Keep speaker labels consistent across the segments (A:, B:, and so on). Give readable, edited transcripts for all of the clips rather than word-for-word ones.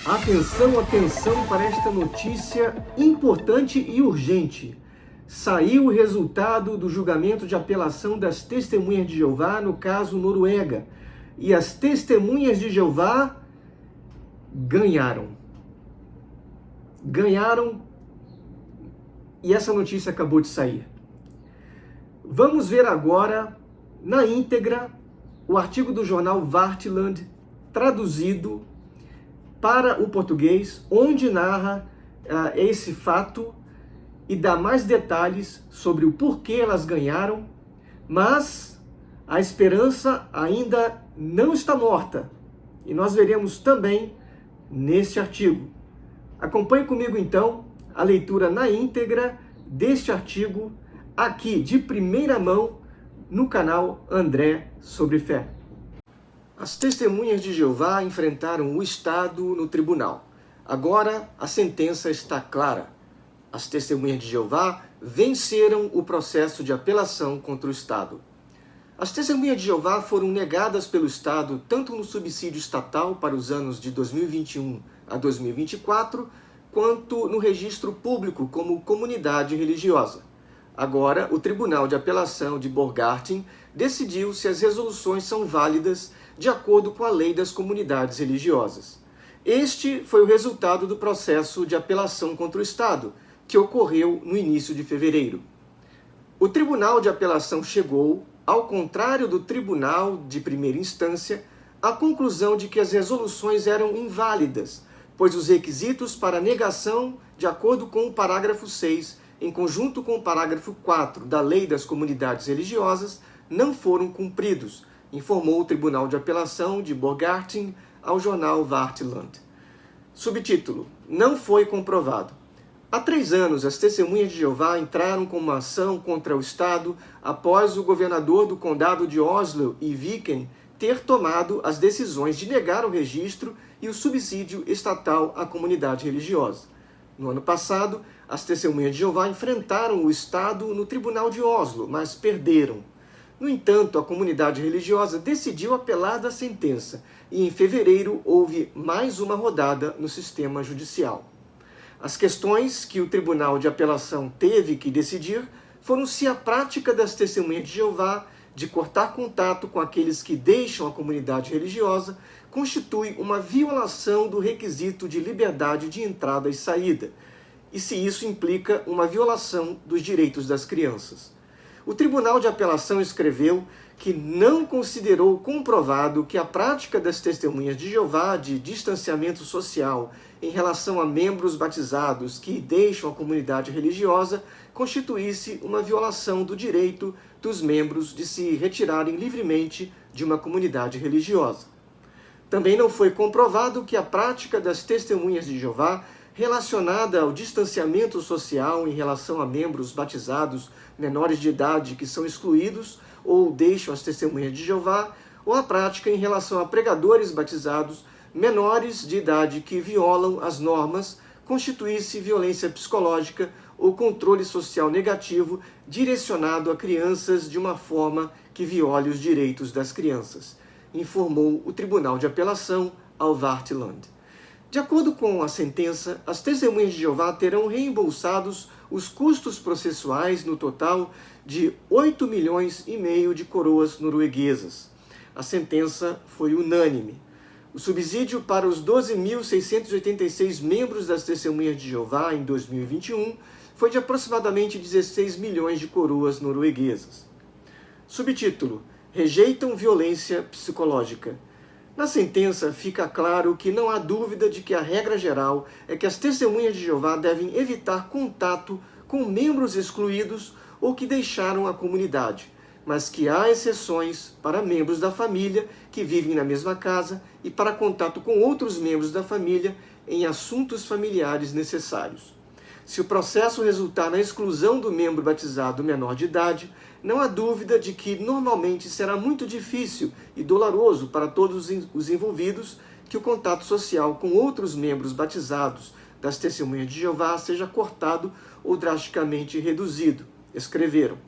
A: Atenção, atenção para esta notícia importante e urgente. Saiu o resultado do julgamento de apelação das Testemunhas de Jeová no caso Noruega. E as Testemunhas de Jeová ganharam. Ganharam e essa notícia acabou de sair. Vamos ver agora, na íntegra, o artigo do jornal Vartland, traduzido para o português, onde narra esse fato e dá mais detalhes sobre o porquê elas ganharam, mas a esperança ainda não está morta. E nós veremos também neste artigo. Acompanhe comigo então a leitura na íntegra deste artigo, aqui de primeira mão, no canal André Sobre Fé. As Testemunhas de Jeová enfrentaram o Estado no tribunal. Agora a sentença está clara. As Testemunhas de Jeová venceram o processo de apelação contra o Estado. As Testemunhas de Jeová foram negadas pelo Estado tanto no subsídio estatal para os anos de 2021 a 2024, quanto no registro público como comunidade religiosa. Agora, o Tribunal de Apelação de Borgarting decidiu se as resoluções são válidas de acordo com a lei das comunidades religiosas. Este foi o resultado do processo de apelação contra o Estado, que ocorreu no início de fevereiro. O Tribunal de Apelação chegou, ao contrário do Tribunal de Primeira Instância, à conclusão de que as resoluções eram inválidas, pois os requisitos para negação, de acordo com o parágrafo 6, em conjunto com o parágrafo 4 da Lei das Comunidades Religiosas, não foram cumpridos, informou o Tribunal de Apelação de Borgarting ao jornal Vartland. Subtítulo: Não foi comprovado. Há 3 anos, as Testemunhas de Jeová entraram com uma ação contra o Estado após o governador do condado de Oslo e Viken ter tomado as decisões de negar o registro e o subsídio estatal à comunidade religiosa. No ano passado, as Testemunhas de Jeová enfrentaram o Estado no Tribunal de Oslo, mas perderam. No entanto, a comunidade religiosa decidiu apelar da sentença e em fevereiro houve mais uma rodada no sistema judicial. As questões que o Tribunal de Apelação teve que decidir foram se a prática das Testemunhas de Jeová de cortar contato com aqueles que deixam a comunidade religiosa constitui uma violação do requisito de liberdade de entrada e saída, e se isso implica uma violação dos direitos das crianças. O Tribunal de Apelação escreveu que não considerou comprovado que a prática das Testemunhas de Jeová de distanciamento social em relação a membros batizados que deixam a comunidade religiosa constituísse uma violação do direito dos membros de se retirarem livremente de uma comunidade religiosa. Também não foi comprovado que a prática das Testemunhas de Jeová relacionada ao distanciamento social em relação a membros batizados menores de idade que são excluídos ou deixam as Testemunhas de Jeová, ou a prática em relação a pregadores batizados menores de idade que violam as normas, constituísse violência psicológica ou controle social negativo direcionado a crianças de uma forma que viole os direitos das crianças, informou o Tribunal de Apelação ao Vartland. De acordo com a sentença, as Testemunhas de Jeová terão reembolsados os custos processuais no total de 8,5 milhões de coroas norueguesas. A sentença foi unânime. O subsídio para os 12.686 membros das Testemunhas de Jeová em 2021 foi de aproximadamente 16 milhões de coroas norueguesas. Subtítulo: Rejeitam violência psicológica. Na sentença fica claro que não há dúvida de que a regra geral é que as Testemunhas de Jeová devem evitar contato com membros excluídos ou que deixaram a comunidade, mas que há exceções para membros da família que vivem na mesma casa e para contato com outros membros da família em assuntos familiares necessários. Se o processo resultar na exclusão do membro batizado menor de idade, não há dúvida de que normalmente será muito difícil e doloroso para todos os envolvidos que o contato social com outros membros batizados das Testemunhas de Jeová seja cortado ou drasticamente reduzido, escreveram.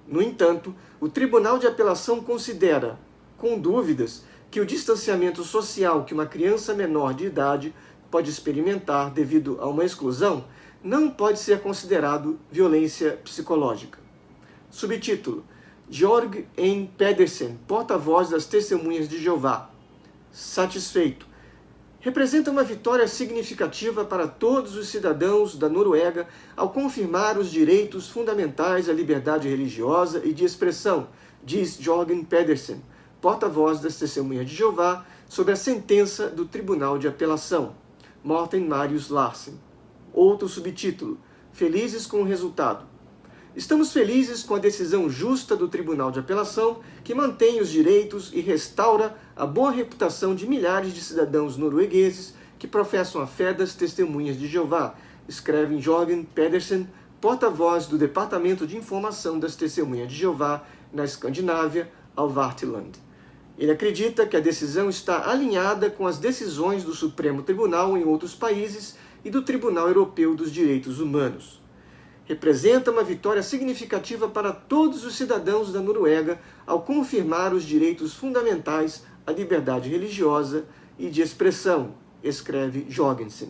A: No entanto, o Tribunal de Apelação considera, com dúvidas, que o distanciamento social que uma criança menor de idade pode experimentar devido a uma exclusão não pode ser considerado violência psicológica. Subtítulo: Jorg N. Pedersen, porta-voz das Testemunhas de Jeová. Satisfeito. Representa uma vitória significativa para todos os cidadãos da Noruega ao confirmar os direitos fundamentais à liberdade religiosa e de expressão, diz Jorgen Pedersen, porta-voz das Testemunhas de Jeová, sobre a sentença do Tribunal de Apelação. Morten Marius Larsen. Outro subtítulo: Felizes com o resultado. Estamos felizes com a decisão justa do Tribunal de Apelação, que mantém os direitos e restaura a boa reputação de milhares de cidadãos noruegueses que professam a fé das Testemunhas de Jeová, escreve Jorgen Pedersen, porta-voz do Departamento de Informação das Testemunhas de Jeová na Escandinávia, ao Vartland. Ele acredita que a decisão está alinhada com as decisões do Supremo Tribunal em outros países e do Tribunal Europeu dos Direitos Humanos. Representa uma vitória significativa para todos os cidadãos da Noruega ao confirmar os direitos fundamentais à liberdade religiosa e de expressão, escreve Jorgensen.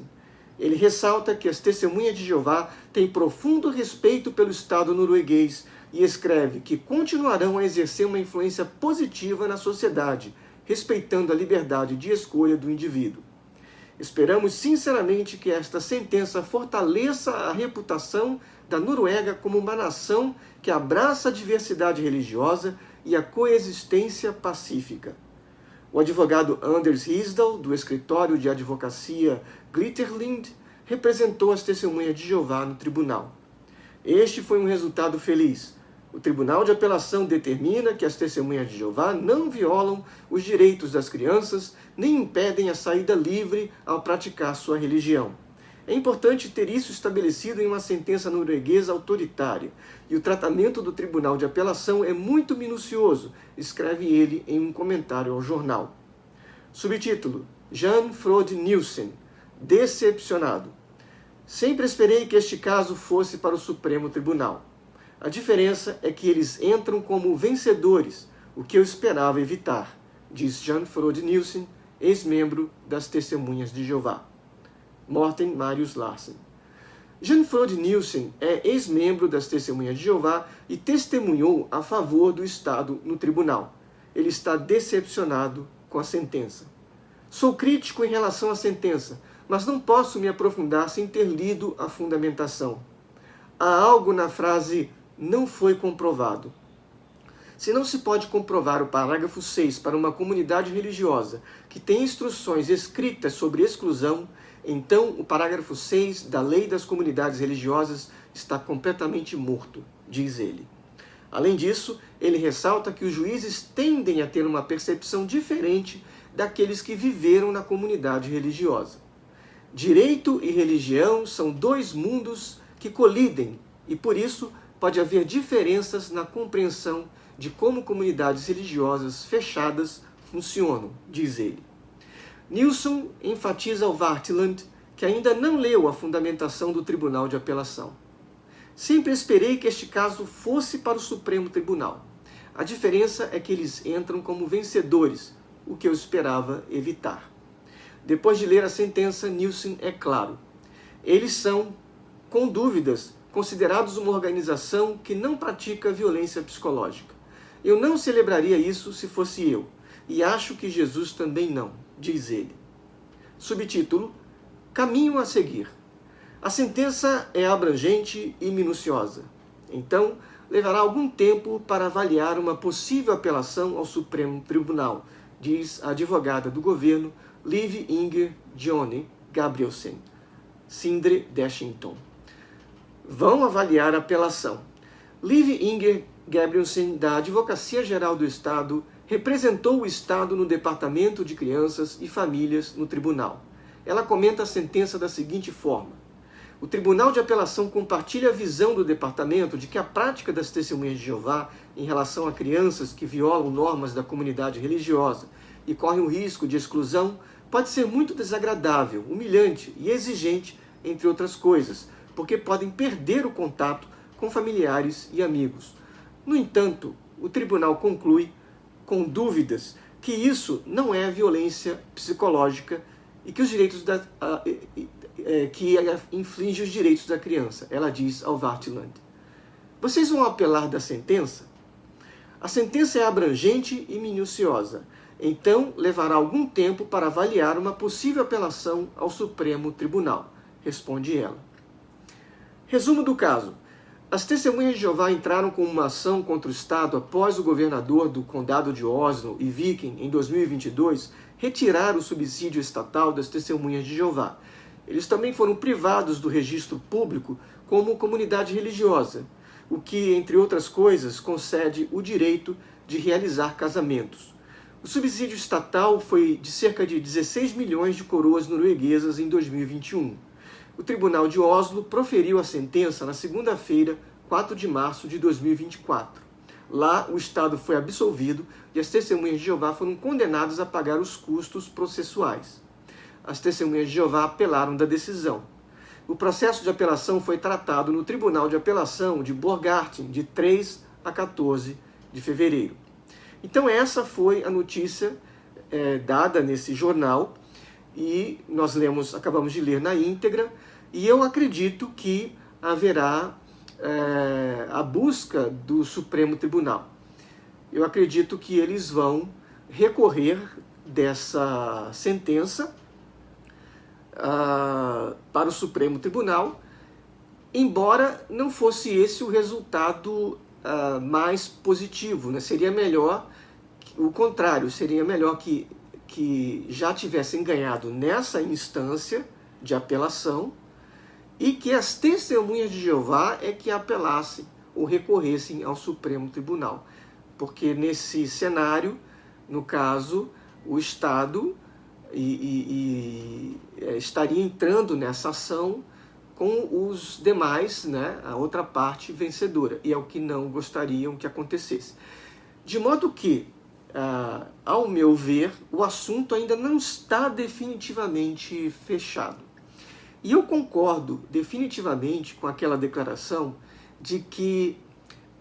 A: Ele ressalta que as Testemunhas de Jeová têm profundo respeito pelo Estado norueguês e escreve que continuarão a exercer uma influência positiva na sociedade, respeitando a liberdade de escolha do indivíduo. Esperamos sinceramente que esta sentença fortaleça a reputação da Noruega como uma nação que abraça a diversidade religiosa e a coexistência pacífica. O advogado Anders Risdal, do escritório de advocacia Glitterlind, representou as Testemunhas de Jeová no tribunal. Este foi um resultado feliz. O Tribunal de Apelação determina que as Testemunhas de Jeová não violam os direitos das crianças nem impedem a saída livre ao praticar sua religião. É importante ter isso estabelecido em uma sentença norueguesa autoritária, e o tratamento do Tribunal de Apelação é muito minucioso, escreve ele em um comentário ao jornal. Subtítulo: Jan Frode Nielsen, decepcionado. Sempre esperei que este caso fosse para o Supremo Tribunal. A diferença é que eles entram como vencedores, o que eu esperava evitar, diz Jan Frode Nielsen, ex-membro das Testemunhas de Jeová. Morten Marius Larsen. Jan Frode Nielsen é ex-membro das Testemunhas de Jeová e testemunhou a favor do Estado no tribunal. Ele está decepcionado com a sentença. Sou crítico em relação à sentença, mas não posso me aprofundar sem ter lido a fundamentação. Há algo na frase "não foi comprovado". Se não se pode comprovar o parágrafo 6 para uma comunidade religiosa que tem instruções escritas sobre exclusão, então o parágrafo 6 da Lei das Comunidades Religiosas está completamente morto, diz ele. Além disso, ele ressalta que os juízes tendem a ter uma percepção diferente daqueles que viveram na comunidade religiosa. Direito e religião são dois mundos que colidem e, por isso, pode haver diferenças na compreensão de como comunidades religiosas fechadas funcionam, diz ele. Nilsson enfatiza ao Vartland que ainda não leu a fundamentação do Tribunal de Apelação. Sempre esperei que este caso fosse para o Supremo Tribunal. A diferença é que eles entram como vencedores, o que eu esperava evitar. Depois de ler a sentença, Nilsson é claro. Eles são, com dúvidas, considerados uma organização que não pratica violência psicológica. Eu não celebraria isso se fosse eu, e acho que Jesus também não, diz ele. Subtítulo: Caminho a seguir. A sentença é abrangente e minuciosa. Então, levará algum tempo para avaliar uma possível apelação ao Supremo Tribunal, diz a advogada do governo Liv Inger Johnny Gabrielsen, Sindre Dashington. Vão avaliar a apelação. Liv Inger Gabrielsen, da Advocacia Geral do Estado, representou o Estado no Departamento de Crianças e Famílias no tribunal. Ela comenta a sentença da seguinte forma: o Tribunal de Apelação compartilha a visão do departamento de que a prática das Testemunhas de Jeová em relação a crianças que violam normas da comunidade religiosa e correm o risco de exclusão pode ser muito desagradável, humilhante e exigente, entre outras coisas, porque podem perder o contato com familiares e amigos. No entanto, o tribunal conclui, com dúvidas, que isso não é violência psicológica e que os direitos que infringe os direitos da criança. Ela diz ao Wartheland: vocês vão apelar da sentença? A sentença é abrangente e minuciosa, então levará algum tempo para avaliar uma possível apelação ao Supremo Tribunal, responde ela. Resumo do caso. As testemunhas de Jeová entraram com uma ação contra o Estado após o governador do condado de Oslo e Viken, em 2022, retirar o subsídio estatal das testemunhas de Jeová. Eles também foram privados do registro público como comunidade religiosa, o que, entre outras coisas, concede o direito de realizar casamentos. O subsídio estatal foi de cerca de 16 milhões de coroas norueguesas em 2021. O Tribunal de Oslo proferiu a sentença na segunda-feira, 4 de março de 2024. Lá, o Estado foi absolvido e as testemunhas de Jeová foram condenadas a pagar os custos processuais. As testemunhas de Jeová apelaram da decisão. O processo de apelação foi tratado no Tribunal de Apelação de Borgarting, de 3 a 14 de fevereiro. Então essa foi a notícia dada nesse jornal, e nós acabamos de ler na íntegra, e eu acredito que haverá a busca do Supremo Tribunal. Eu acredito que eles vão recorrer dessa sentença para o Supremo Tribunal, embora não fosse esse o resultado mais positivo, né? Seria melhor o contrário, seria melhor que já tivessem ganhado nessa instância de apelação e que as testemunhas de Jeová é que apelassem ou recorressem ao Supremo Tribunal. Porque nesse cenário, no caso, o Estado estaria entrando nessa ação com os demais, né, a outra parte vencedora, e é o que não gostariam que acontecesse. De modo que, ao meu ver, o assunto ainda não está definitivamente fechado. E eu concordo definitivamente com aquela declaração de que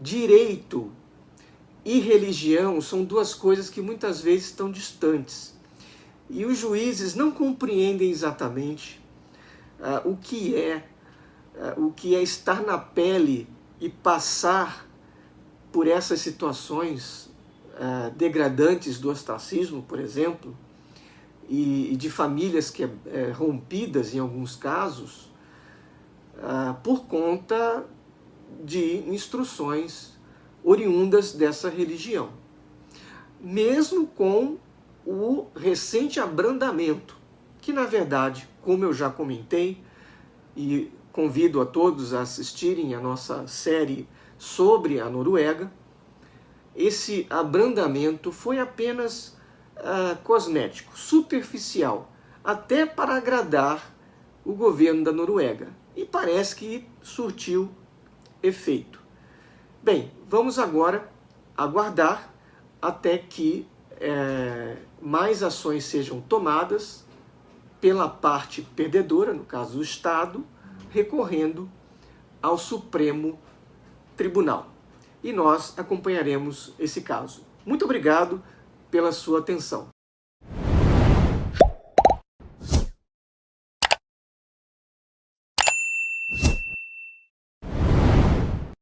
A: direito e religião são duas coisas que muitas vezes estão distantes. E os juízes não compreendem exatamente o que é estar na pele e passar por essas situações degradantes do ostracismo, por exemplo, e de famílias rompidas em alguns casos, por conta de instruções oriundas dessa religião. Mesmo com o recente abrandamento, que na verdade, como eu já comentei, e convido a todos a assistirem a nossa série sobre a Noruega, esse abrandamento foi apenas cosmético, superficial, até para agradar o governo da Noruega. E parece que surtiu efeito. Bem, vamos agora aguardar até que mais ações sejam tomadas pela parte perdedora, no caso o Estado, recorrendo ao Supremo Tribunal. E nós acompanharemos esse caso. Muito obrigado pela sua atenção.